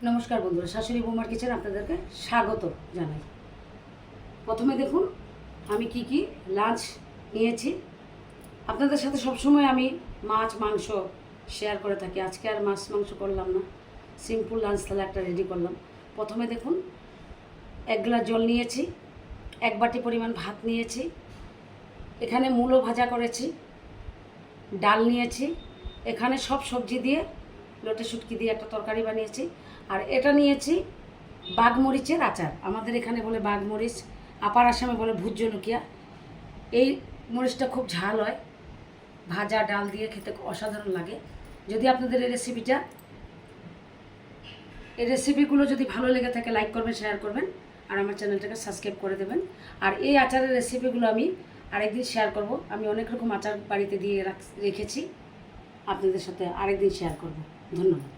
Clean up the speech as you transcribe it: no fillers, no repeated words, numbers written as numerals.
নমস্কার বন্ধুরা, শাশুড়ি বৌমার কিচেন আপনাদেরকে স্বাগত জানাই। প্রথমে দেখুন আমি কি লাঞ্চ নিয়েছি। আপনাদের সাথে সবসময় আমি মাছ মাংস শেয়ার করে থাকি। আজকে আর মাছ মাংস করলাম না, সিম্পল লাঞ্চ তাহলে একটা রেডি করলাম। প্রথমে দেখুন 1 গ্লাস জল নিয়েছি, 1 বাটি পরিমাণ ভাত নিয়েছি, এখানে মূলো ভাজা করেছি, ডাল নিয়েছি, এখানে সব সবজি দিয়ে লোটে শুটকি দিয়ে একটা তরকারি বানিয়েছি। আর এটা নিয়েছি বাঘমরিচের আচার, আমাদের এখানে বলে বাঘমরিচ, আপার আসামে বলে ভূত জলকিয়া। এই মরিচটা খুব ঝাল হয়, ভাজা ডাল দিয়ে খেতে অসাধারণ লাগে। যদি আপনাদের এই রেসিপিগুলো যদি ভালো লেগে থাকে লাইক করবেন, শেয়ার করবেন, আর আমার চ্যানেলটাকে সাবস্ক্রাইব করে দেবেন। আর এই আচারের রেসিপিগুলো আমি আরেকদিন শেয়ার করব। আমি অনেক রকম আচার বাড়িতে দিয়ে রেখেছি, আপনাদের সাথে আরেকদিন শেয়ার করব। ধন্যবাদ।